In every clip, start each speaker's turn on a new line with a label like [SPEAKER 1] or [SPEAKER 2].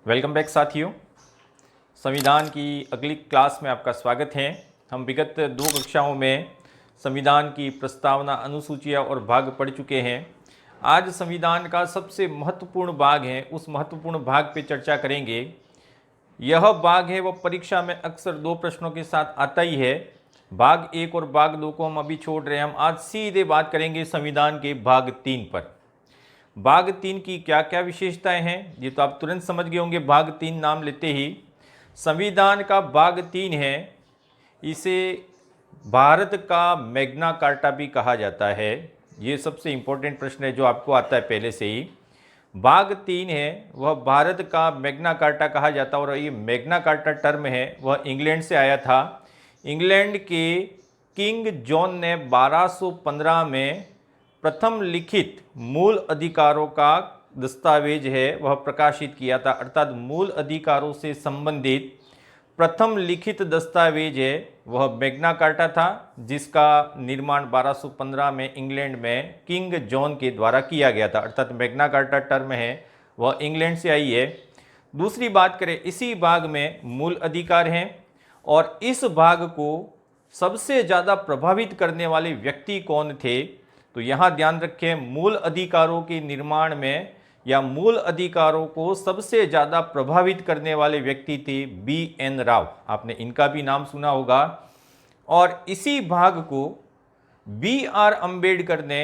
[SPEAKER 1] Welcome back साथियों। संविधान की अगली क्लास में आपका स्वागत है। हम विगत 2 कक्षाओं में संविधान की प्रस्तावना, अनुसूचियाँ और भाग पढ़ चुके हैं। आज संविधान का सबसे महत्वपूर्ण भाग है, उस महत्वपूर्ण भाग पे चर्चा करेंगे। यह भाग है वह परीक्षा में अक्सर 2 प्रश्नों के साथ आता ही है। भाग 1 और भाग 2 को हम अभी छोड़ रहे हैं। हम आज सीधे बात करेंगे संविधान के भाग 3 पर। भाग 3 की क्या क्या विशेषताएं हैं ये तो आप तुरंत समझ गए होंगे। भाग 3 नाम लेते ही संविधान का भाग 3 है, इसे भारत का मैग्ना कार्टा भी कहा जाता है। ये सबसे इंपॉर्टेंट प्रश्न है जो आपको आता है पहले से ही। भाग 3 है वह भारत का मैग्ना कार्टा कहा जाता है और ये मैग्ना कार्टा टर्म है वह इंग्लैंड से आया था। इंग्लैंड के किंग जॉन ने 1215 में प्रथम लिखित मूल अधिकारों का दस्तावेज है वह प्रकाशित किया था, अर्थात मूल अधिकारों से संबंधित प्रथम लिखित दस्तावेज है वह मैग्ना कार्टा था, जिसका निर्माण 1215 में इंग्लैंड में किंग जॉन के द्वारा किया गया था। अर्थात मैग्ना कार्टा टर्म है वह इंग्लैंड से आई है। दूसरी बात करें, इसी भाग में मूल अधिकार हैं और इस भाग को सबसे ज़्यादा प्रभावित करने वाले व्यक्ति कौन थे, तो यहाँ ध्यान रखें, मूल अधिकारों के निर्माण में या मूल अधिकारों को सबसे ज़्यादा प्रभावित करने वाले व्यक्ति थे बी.एन. राव। आपने इनका भी नाम सुना होगा। और इसी भाग को बी.आर. अम्बेडकर ने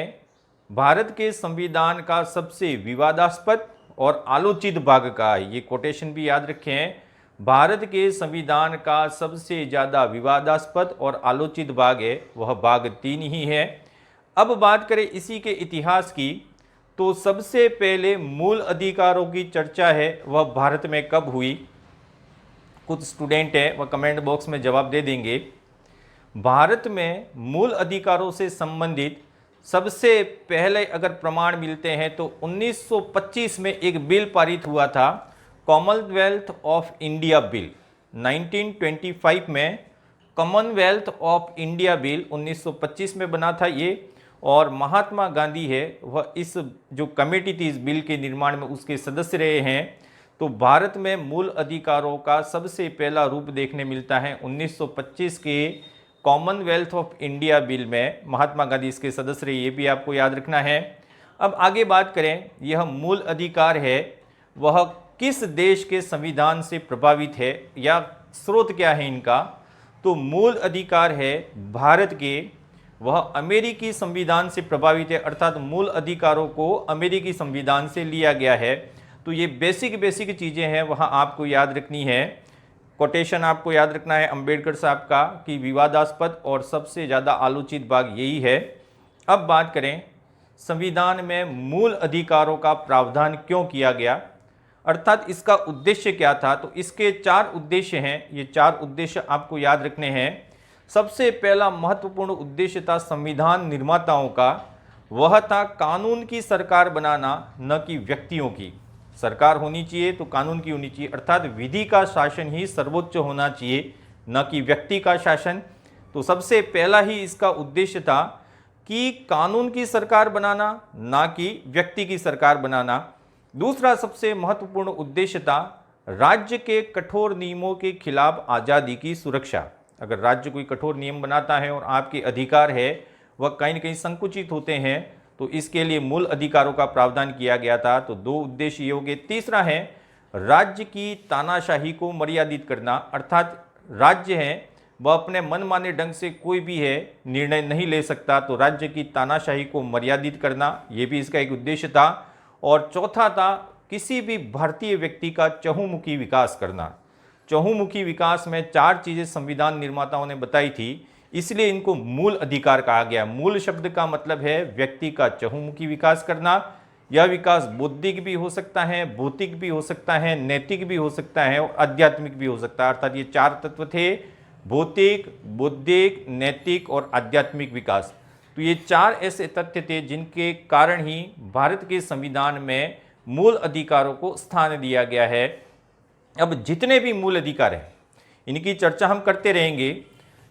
[SPEAKER 1] भारत के संविधान का सबसे विवादास्पद और आलोचित भाग कहा है। ये कोटेशन भी याद रखें, भारत के संविधान का सबसे ज़्यादा विवादास्पद और आलोचित भाग है वह भाग 3 ही है। अब बात करें इसी के इतिहास की, तो सबसे पहले मूल अधिकारों की चर्चा है वह भारत में कब हुई। कुछ स्टूडेंट है वह कमेंट बॉक्स में जवाब दे देंगे। भारत में मूल अधिकारों से संबंधित सबसे पहले अगर प्रमाण मिलते हैं तो 1925 में एक बिल पारित हुआ था, कॉमनवेल्थ ऑफ इंडिया बिल। 1925 में कॉमनवेल्थ ऑफ इंडिया बिल 1925 में बना था ये, और महात्मा गांधी है वह इस जो कमेटी थी इस बिल के निर्माण में उसके सदस्य रहे हैं। तो भारत में मूल अधिकारों का सबसे पहला रूप देखने मिलता है 1925 के कॉमनवेल्थ ऑफ इंडिया बिल में। महात्मा गांधी इसके सदस्य रहे, ये भी आपको याद रखना है। अब आगे बात करें, यह मूल अधिकार है वह किस देश के संविधान से प्रभावित है या स्रोत क्या है इनका, तो मूल अधिकार है भारत के, वह अमेरिकी संविधान से प्रभावित है, अर्थात मूल अधिकारों को अमेरिकी संविधान से लिया गया है। तो ये बेसिक चीज़ें हैं वहाँ आपको याद रखनी है। कोटेशन आपको याद रखना है अंबेडकर साहब का कि विवादास्पद और सबसे ज़्यादा आलोचित भाग यही है। अब बात करें संविधान में मूल अधिकारों का प्रावधान क्यों किया गया, अर्थात इसका उद्देश्य क्या था, तो इसके 4 उद्देश्य हैं। ये 4 उद्देश्य आपको याद रखने हैं। सबसे पहला महत्वपूर्ण उद्देश्य था संविधान निर्माताओं का, वह था कानून की सरकार बनाना, न कि व्यक्तियों की। सरकार होनी चाहिए तो कानून की होनी चाहिए, अर्थात विधि का शासन ही सर्वोच्च होना चाहिए, न कि व्यक्ति का शासन। तो सबसे पहला ही इसका उद्देश्य था कि कानून की सरकार बनाना, ना कि व्यक्ति की सरकार बनाना। दूसरा सबसे महत्वपूर्ण उद्देश्य था राज्य के कठोर नियमों के खिलाफ आज़ादी की सुरक्षा। अगर राज्य कोई कठोर नियम बनाता है और आपके अधिकार है वह कहीं न कहीं संकुचित होते हैं, तो इसके लिए मूल अधिकारों का प्रावधान किया गया था। तो 2 उद्देश्य ये हो गए। तीसरा है राज्य की तानाशाही को मर्यादित करना, अर्थात राज्य है वह अपने मनमाने ढंग से कोई भी है निर्णय नहीं ले सकता, तो राज्य की तानाशाही को मर्यादित करना, ये भी इसका एक उद्देश्य था। और चौथा था किसी भी भारतीय व्यक्ति का चहुमुखी विकास करना। चहुमुखी विकास में 4 चीज़ें संविधान निर्माताओं ने बताई थी, इसलिए इनको मूल अधिकार कहा गया। मूल शब्द का मतलब है व्यक्ति का चहुमुखी विकास करना। यह विकास बौद्धिक भी हो सकता है, भौतिक भी हो सकता है, नैतिक भी हो सकता है और आध्यात्मिक भी हो सकता है। अर्थात ये 4 तत्व थे, भौतिक, बौद्धिक, नैतिक और आध्यात्मिक विकास। तो ये 4 ऐसे तथ्य थे जिनके कारण ही भारत के संविधान में मूल अधिकारों को स्थान दिया गया है। अब जितने भी मूल अधिकार हैं इनकी चर्चा हम करते रहेंगे,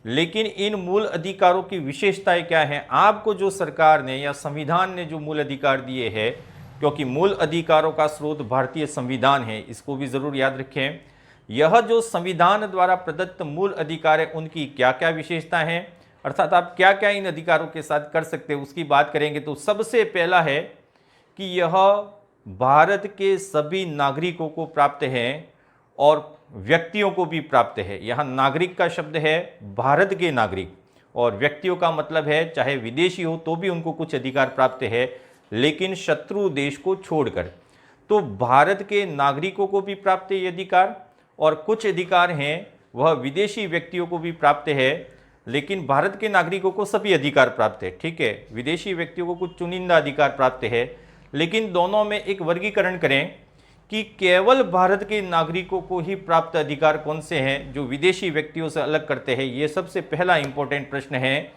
[SPEAKER 1] लेकिन इन मूल अधिकारों की विशेषताएं क्या हैं, आपको जो सरकार ने या संविधान ने जो मूल अधिकार दिए हैं क्योंकि मूल अधिकारों का स्रोत भारतीय संविधान है, इसको भी ज़रूर याद रखें। यह जो संविधान द्वारा प्रदत्त मूल अधिकार है उनकी क्या क्या विशेषता हैं, अर्थात आप क्या क्या इन अधिकारों के साथ कर सकते हैं, उसकी बात करेंगे। तो सबसे पहला है कि यह भारत के सभी नागरिकों को प्राप्त है और व्यक्तियों को भी प्राप्त है। यहाँ नागरिक का शब्द है भारत के नागरिक, और व्यक्तियों का मतलब है चाहे विदेशी हो तो भी उनको कुछ अधिकार प्राप्त है, लेकिन शत्रु देश को छोड़कर। तो भारत के नागरिकों को भी प्राप्त है ये अधिकार, और कुछ अधिकार हैं वह विदेशी व्यक्तियों को भी प्राप्त है, लेकिन भारत के नागरिकों को सभी अधिकार प्राप्त है। ठीक है, विदेशी व्यक्तियों को कुछ चुनिंदा अधिकार प्राप्त है, लेकिन दोनों में एक वर्गीकरण करें कि केवल भारत के नागरिकों को ही प्राप्त अधिकार कौन से हैं जो विदेशी व्यक्तियों से अलग करते हैं। ये सबसे पहला इंपॉर्टेंट प्रश्न है।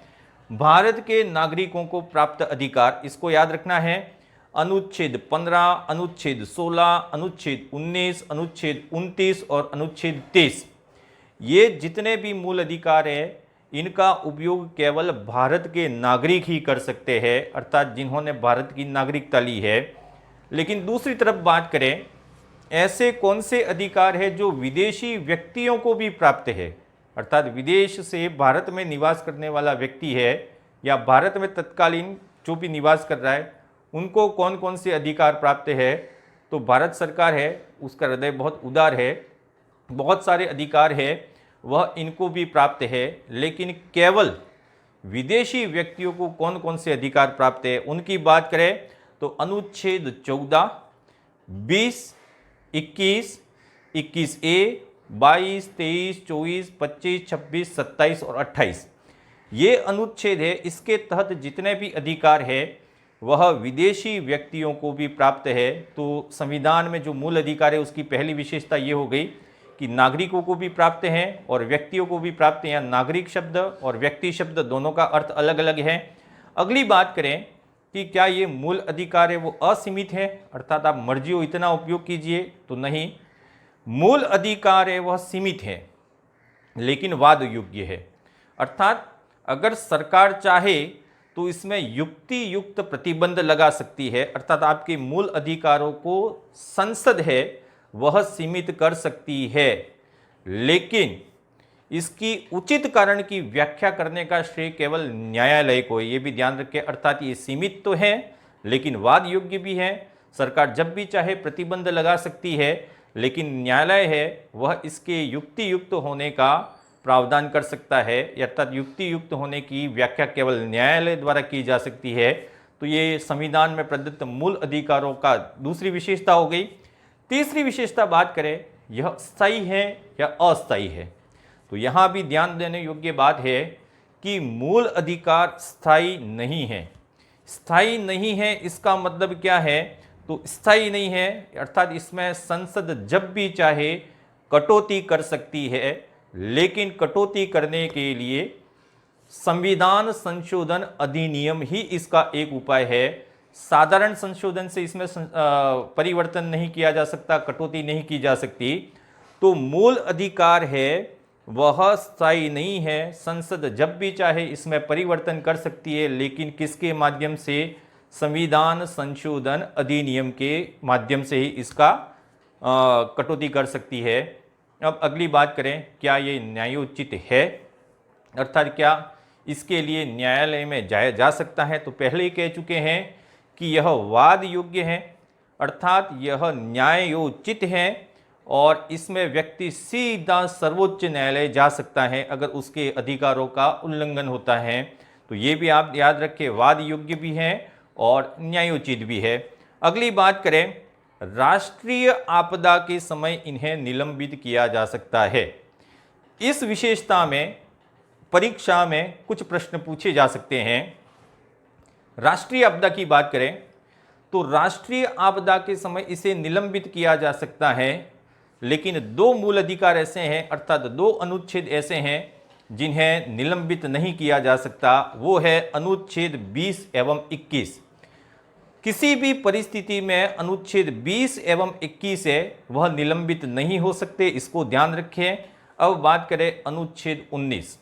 [SPEAKER 1] भारत के नागरिकों को प्राप्त अधिकार, इसको याद रखना है, अनुच्छेद 15, अनुच्छेद 16, अनुच्छेद 19, अनुच्छेद 29 और अनुच्छेद 23। ये जितने भी मूल अधिकार है इनका उपयोग केवल भारत के नागरिक ही कर सकते हैं, अर्थात जिन्होंने भारत की नागरिकता ली है। लेकिन दूसरी तरफ बात करें, ऐसे कौन से अधिकार है जो विदेशी व्यक्तियों को भी प्राप्त है, अर्थात विदेश से भारत में निवास करने वाला व्यक्ति है या भारत में तत्कालीन जो भी निवास कर रहा है उनको कौन कौन से अधिकार प्राप्त है। तो भारत सरकार है, उसका हृदय बहुत उदार है, बहुत सारे अधिकार है वह इनको भी प्राप्त है, लेकिन केवल विदेशी व्यक्तियों को कौन कौन से अधिकार प्राप्त है उनकी बात करें तो अनुच्छेद 14, 20, 21, 21A, 22, 23, 24, 25, 26, 27 और 28 ये अनुच्छेद है। इसके तहत जितने भी अधिकार है वह विदेशी व्यक्तियों को भी प्राप्त है। तो संविधान में जो मूल अधिकार है उसकी पहली विशेषता ये हो गई कि नागरिकों को भी प्राप्त हैं और व्यक्तियों को भी प्राप्त हैं। नागरिक शब्द और व्यक्ति शब्द दोनों का अर्थ अलग अलग है। अगली बात करें कि क्या ये मूल अधिकार है वो असीमित है, अर्थात आप मर्जी हो इतना उपयोग कीजिए, तो नहीं। मूल अधिकार है वह सीमित है लेकिन वाद योग्य है, अर्थात अगर सरकार चाहे तो इसमें युक्ति युक्त प्रतिबंध लगा सकती है, अर्थात आपके मूल अधिकारों को संसद है वह सीमित कर सकती है, लेकिन इसकी उचित कारण की व्याख्या करने का श्रेय केवल न्यायालय को है। ये भी ध्यान रखें, अर्थात ये सीमित तो है लेकिन वाद योग्य भी है। सरकार जब भी चाहे प्रतिबंध लगा सकती है, लेकिन न्यायालय है वह इसके युक्ति युक्त होने का प्रावधान कर सकता है, अर्थात युक्ति युक्त होने की व्याख्या केवल न्यायालय द्वारा की जा सकती है। तो ये संविधान में प्रदत्त मूल अधिकारों का दूसरी विशेषता हो गई। तीसरी विशेषता बात करें, यह स्थायी है या अस्थायी है। तो यहाँ भी ध्यान देने योग्य बात है कि मूल अधिकार स्थायी नहीं है। स्थायी नहीं है इसका मतलब क्या है, तो स्थायी नहीं है अर्थात इसमें संसद जब भी चाहे कटौती कर सकती है, लेकिन कटौती करने के लिए संविधान संशोधन अधिनियम ही इसका एक उपाय है। साधारण संशोधन से इसमें परिवर्तन नहीं किया जा सकता, कटौती नहीं की जा सकती। तो मूल अधिकार है वह स्थायी नहीं है, संसद जब भी चाहे इसमें परिवर्तन कर सकती है, लेकिन किसके माध्यम से, संविधान संशोधन अधिनियम के माध्यम से ही इसका कटौती कर सकती है। अब अगली बात करें, क्या ये न्यायोचित है, अर्थात क्या इसके लिए न्यायालय में जाया जा सकता है। तो पहले ही कह चुके हैं कि यह वाद योग्य है, अर्थात यह न्यायोचित है और इसमें व्यक्ति सीधा सर्वोच्च न्यायालय जा सकता है अगर उसके अधिकारों का उल्लंघन होता है। तो ये भी आप याद रखें, वाद योग्य भी है और न्यायोचित भी है। अगली बात करें, राष्ट्रीय आपदा के समय इन्हें निलंबित किया जा सकता है। इस विशेषता में परीक्षा में कुछ प्रश्न पूछे जा सकते हैं। राष्ट्रीय आपदा की बात करें तो राष्ट्रीय आपदा के समय इसे निलंबित किया जा सकता है, लेकिन दो मूल अधिकार ऐसे हैं, अर्थात दो अनुच्छेद ऐसे हैं जिन्हें निलंबित नहीं किया जा सकता। वो है अनुच्छेद 20 एवं 21। किसी भी परिस्थिति में अनुच्छेद 20 एवं 21 है वह निलंबित नहीं हो सकते, इसको ध्यान रखें। अब बात करें अनुच्छेद 19।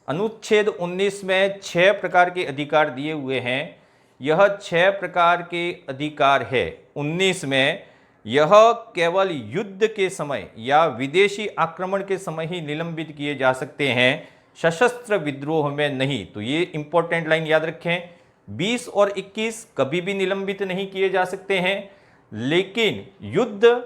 [SPEAKER 1] अनुच्छेद 19 में 6 प्रकार के अधिकार दिए हुए हैं। यह 6 प्रकार के अधिकार है। 19 में यह केवल युद्ध के समय या विदेशी आक्रमण के समय ही निलंबित किए जा सकते हैं, सशस्त्र विद्रोह में नहीं। तो ये इंपॉर्टेंट लाइन याद रखें, 20 और 21 कभी भी निलंबित नहीं किए जा सकते हैं, लेकिन युद्ध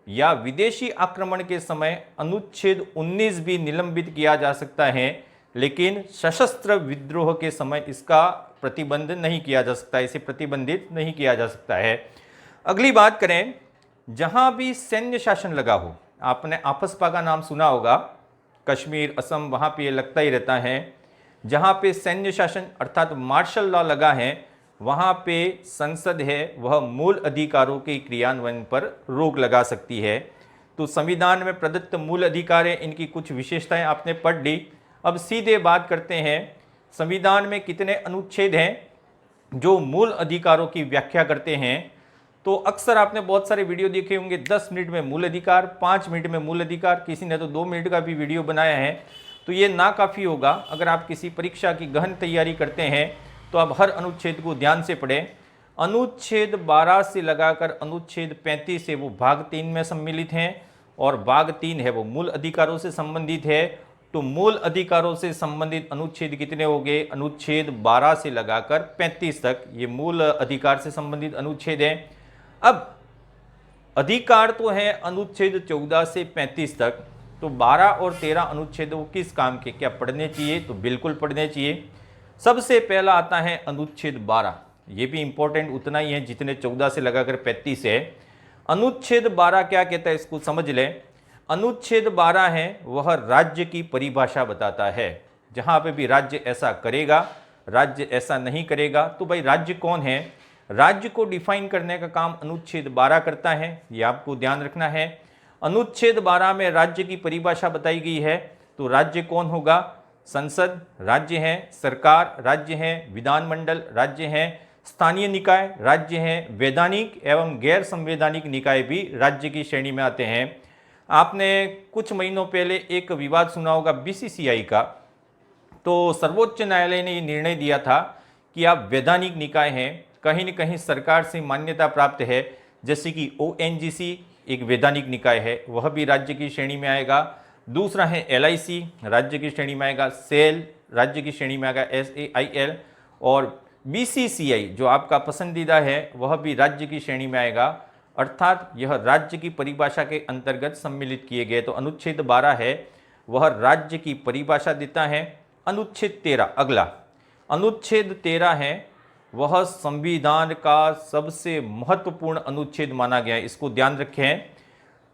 [SPEAKER 1] या विदेशी आक्रमण के समय अनुच्छेद 19 भी निलंबित किया जा सकता है, लेकिन सशस्त्र विद्रोह के समय इसका प्रतिबंध नहीं किया जा सकता, इसे प्रतिबंधित नहीं किया जा सकता है। अगली बात करें, जहां भी सैन्य शासन लगा हो, आपने आपसपा का नाम सुना होगा, कश्मीर, असम, वहां पे ये लगता ही रहता है। जहां पे सैन्य शासन अर्थात मार्शल लॉ लगा है, वहां पे संसद है वह मूल अधिकारों के क्रियान्वयन पर रोक लगा सकती है। तो संविधान में प्रदत्त मूल अधिकार है, इनकी कुछ विशेषताएं आपने पढ़ ली। अब सीधे बात करते हैं, संविधान में कितने अनुच्छेद हैं जो मूल अधिकारों की व्याख्या करते हैं। तो अक्सर आपने बहुत सारे वीडियो देखे होंगे, 10 मिनट में मूल अधिकार, 5 मिनट में मूल अधिकार, किसी ने तो 2 मिनट का भी वीडियो बनाया है। तो ये ना काफ़ी होगा। अगर आप किसी परीक्षा की गहन तैयारी करते हैं तो आप हर अनुच्छेद को ध्यान से पढ़ें। अनुच्छेद 12 से लगाकर अनुच्छेद 35 है वो भाग 3 में सम्मिलित हैं, और भाग 3 है वो मूल अधिकारों से संबंधित है। तो मूल अधिकारों से संबंधित अनुच्छेद कितने हो गए? अनुच्छेद 12 से लगाकर 35 तक ये मूल अधिकार से संबंधित अनुच्छेद हैं। अब अधिकार तो है अनुच्छेद 14 से 35 तक, तो 12 और 13 अनुच्छेदों किस काम के, क्या पढ़ने चाहिए? तो बिल्कुल पढ़ने चाहिए। सबसे पहला आता है अनुच्छेद 12, ये भी इंपॉर्टेंट उतना ही है जितने 14 से लगाकर 35 है। अनुच्छेद 12 क्या कहता है, इसको समझ लें। अनुच्छेद 12 है वह राज्य की परिभाषा बताता है। जहां पे भी राज्य ऐसा करेगा, राज्य ऐसा नहीं करेगा, तो भाई राज्य कौन है, राज्य को डिफाइन करने का काम अनुच्छेद 12 करता है, ये आपको ध्यान रखना है। अनुच्छेद 12 में राज्य की परिभाषा बताई गई है। तो राज्य कौन होगा? संसद राज्य है, सरकार राज्य है, विधानमंडल राज्य है, स्थानीय निकाय राज्य है, वैधानिक एवं गैर संवैधानिक निकाय भी राज्य की श्रेणी में आते हैं। आपने कुछ महीनों पहले एक विवाद सुना होगा बीसीसीआई का। तो सर्वोच्च न्यायालय ने ये निर्णय दिया था कि आप वैधानिक निकाय हैं, कहीं न कहीं सरकार से मान्यता प्राप्त है, जैसे कि ओएनजीसी एक वैधानिक निकाय है, वह भी राज्य की श्रेणी में आएगा। दूसरा है एलआईसी, राज्य की श्रेणी में आएगा। सेल राज्य की श्रेणी में आएगा, एसएआईएल। और बीसीसीआई जो आपका पसंदीदा है वह भी राज्य की श्रेणी में आएगा, अर्थात यह राज्य की परिभाषा के अंतर्गत सम्मिलित किए गए। तो अनुच्छेद 12 है वह राज्य की परिभाषा देता है। अनुच्छेद 13 अगला, अनुच्छेद 13 है वह संविधान का सबसे महत्वपूर्ण अनुच्छेद माना गया है, इसको ध्यान रखें।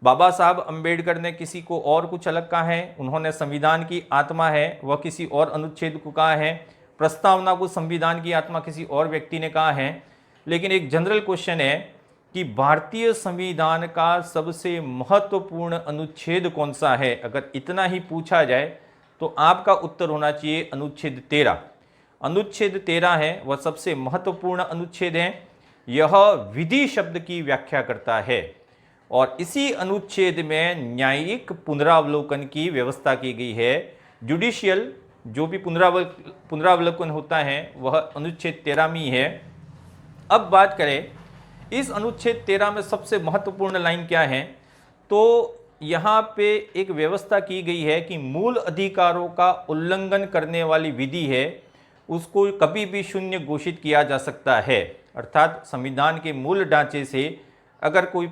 [SPEAKER 1] बाबा साहब अंबेडकर ने किसी को और कुछ अलग कहा है, उन्होंने संविधान की आत्मा है वह किसी और अनुच्छेद को कहा है, प्रस्तावना को संविधान की आत्मा किसी और व्यक्ति ने कहा है। लेकिन एक जनरल क्वेश्चन है कि भारतीय संविधान का सबसे महत्वपूर्ण अनुच्छेद कौन सा है, अगर इतना ही पूछा जाए तो आपका उत्तर होना चाहिए अनुच्छेद 13। अनुच्छेद 13 है वह सबसे महत्वपूर्ण अनुच्छेद है। यह विधि शब्द की व्याख्या करता है, और इसी अनुच्छेद में न्यायिक पुनरावलोकन की व्यवस्था की गई है। जुडिशियल जो भी पुनरावलोकन होता है वह अनुच्छेद 13 में है। अब बात करें इस अनुच्छेद 13 में सबसे महत्वपूर्ण लाइन क्या है, तो यहाँ पे एक व्यवस्था की गई है कि मूल अधिकारों का उल्लंघन करने वाली विधि है उसको कभी भी शून्य घोषित किया जा सकता है। अर्थात संविधान के मूल ढांचे से अगर कोई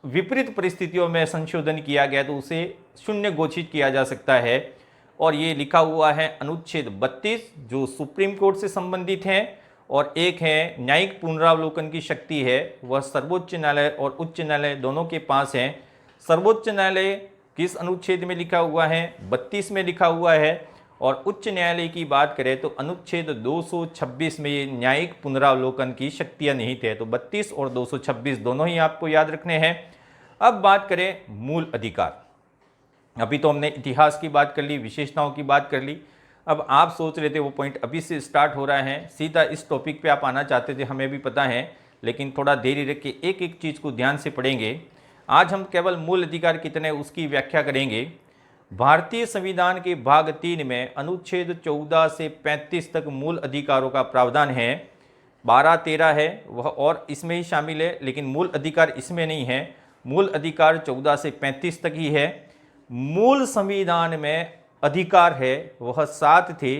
[SPEAKER 1] विपरीत परिस्थितियों में संशोधन किया गया तो उसे शून्य घोषित किया जा सकता है। और ये लिखा हुआ है अनुच्छेद 32 जो सुप्रीम कोर्ट से संबंधित है, और एक है न्यायिक पुनरावलोकन की शक्ति है वह सर्वोच्च न्यायालय और उच्च न्यायालय दोनों के पास है। सर्वोच्च न्यायालय किस अनुच्छेद में लिखा हुआ है? 32 में लिखा हुआ है। और उच्च न्यायालय की बात करें तो अनुच्छेद 226 में ये न्यायिक पुनरावलोकन की शक्तियां निहित है। तो 32 और 226 दोनों ही आपको याद रखने हैं। अब बात करें मूल अधिकार। अभी तो हमने इतिहास की बात कर ली, विशेषताओं की बात कर ली। अब आप सोच रहे थे वो पॉइंट अभी से स्टार्ट हो रहा है, सीधा इस टॉपिक पे आप आना चाहते थे, हमें भी पता है, लेकिन थोड़ा देरी रख के एक एक चीज़ को ध्यान से पढ़ेंगे। आज हम केवल मूल अधिकार कितने उसकी व्याख्या करेंगे। भारतीय संविधान के भाग 3 में अनुच्छेद 14 से 35 तक मूल अधिकारों का प्रावधान है। 12, 13 है वह और इसमें ही शामिल है, लेकिन मूल अधिकार इसमें नहीं है। मूल अधिकार 14 से 35 तक ही है। मूल संविधान में अधिकार है वह 7 थे,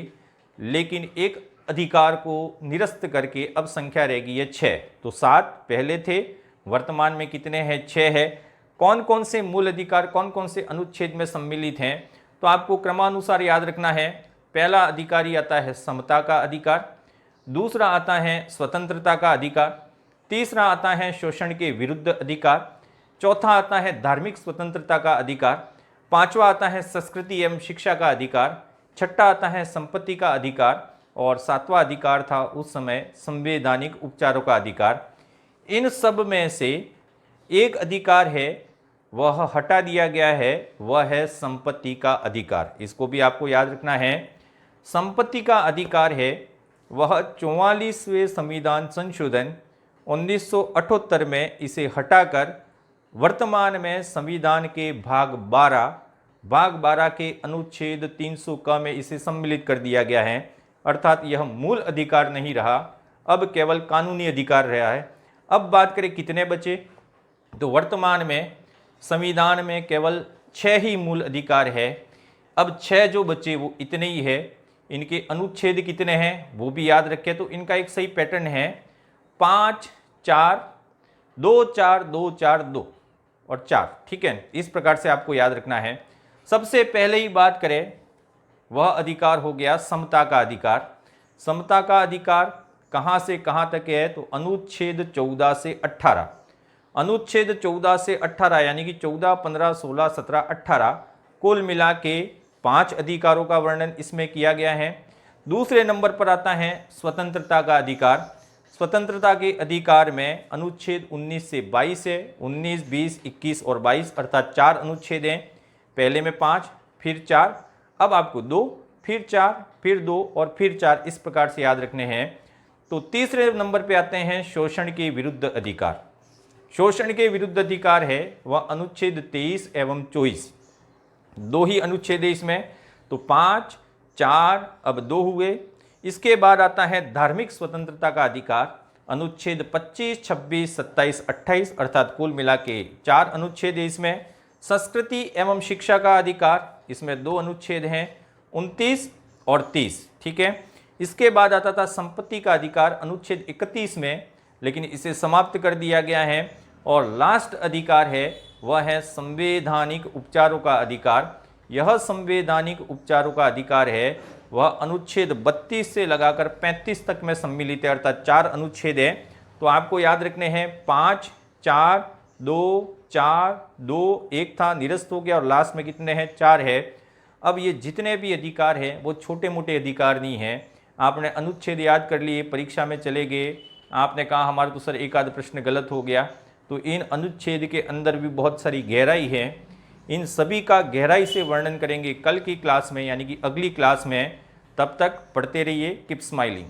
[SPEAKER 1] लेकिन एक अधिकार को निरस्त करके अब संख्या रहेगी ये 6। तो 7 पहले थे, वर्तमान में कितने हैं? 6 है। कौन कौन से मूल अधिकार कौन कौन से अनुच्छेद में सम्मिलित हैं? तो आपको क्रमानुसार याद रखना है। पहला अधिकारी आता है समता का अधिकार, दूसरा आता है स्वतंत्रता का अधिकार, तीसरा आता है शोषण के विरुद्ध अधिकार, चौथा आता है धार्मिक स्वतंत्रता का अधिकार, पांचवा आता है संस्कृति एवं शिक्षा का अधिकार, छठा आता है संपत्ति का अधिकार और सातवां अधिकार था उस समय संवैधानिक उपचारों का अधिकार। इन सब में से एक अधिकार है वह हटा दिया गया है, वह है संपत्ति का अधिकार। इसको भी आपको याद रखना है। संपत्ति का अधिकार है वह 44वें संविधान संशोधन 1978 में इसे हटाकर वर्तमान में संविधान के भाग 12 के अनुच्छेद 300 क में इसे सम्मिलित कर दिया गया है। अर्थात यह मूल अधिकार नहीं रहा, अब केवल कानूनी अधिकार रहा है। अब बात करें कितने बचे, तो वर्तमान में संविधान में केवल 6 ही मूल अधिकार है। अब 6 जो बचे वो इतने ही है। इनके अनुच्छेद कितने हैं वो भी याद रखें। तो इनका एक सही पैटर्न है 5, 4, 2, 4, 2, 4, 2 और 4। ठीक है, इस प्रकार से आपको याद रखना है। सबसे पहले ही बात करें वह अधिकार हो गया समता का अधिकार। समता का अधिकार कहाँ से कहाँ तक है, तो अनुच्छेद 14 से 18। अनुच्छेद 14 से 18 यानी कि 14, 15, 16, 17, 18 कुल मिला के 5 अधिकारों का वर्णन इसमें किया गया है। दूसरे नंबर पर आता है स्वतंत्रता का अधिकार। स्वतंत्रता के अधिकार में अनुच्छेद 19 से 22 है। 19, 20, 21 और 22 अर्थात 4 अनुच्छेद हैं। पहले में 5, फिर 4, अब आपको 2, फिर 4, फिर 2 और फिर 4, इस प्रकार से याद रखने हैं। तो तीसरे नंबर पे आते हैं शोषण के विरुद्ध अधिकार। शोषण के विरुद्ध अधिकार है वह अनुच्छेद 23 एवं 24, 2 ही अनुच्छेद है इसमें। तो 5, 4, अब 2 हुए। इसके बाद आता है धार्मिक स्वतंत्रता का अधिकार। अनुच्छेद 25, 26, 27, 28 अर्थात कुल मिला के 4 अनुच्छेद है इसमें। संस्कृति एवं शिक्षा का अधिकार, इसमें 2 अनुच्छेद हैं, 29 और 30। ठीक है। इसके बाद आता था संपत्ति का अधिकार अनुच्छेद 31 में, लेकिन इसे समाप्त कर दिया गया है। और लास्ट अधिकार है वह है संवैधानिक उपचारों का अधिकार। यह संवैधानिक उपचारों का अधिकार है वह अनुच्छेद 32 से लगाकर 35 तक में सम्मिलित है, अर्थात 4 अनुच्छेद है। तो आपको याद रखने हैं 5, 4, 2, 4, 2, 1 था निरस्त हो गया और लास्ट में कितने हैं? 4 है। अब ये जितने भी अधिकार हैं वो छोटे मोटे अधिकार नहीं हैं। आपने अनुच्छेद याद कर लिए, परीक्षा में चले गए, आपने कहा हमारा तो सर एक आध प्रश्न गलत हो गया, तो इन अनुच्छेद के अंदर भी बहुत सारी गहराई है। इन सभी का गहराई से वर्णन करेंगे कल की क्लास में, यानी कि अगली क्लास में। तब तक पढ़ते रहिए, कीप स्माइलिंग।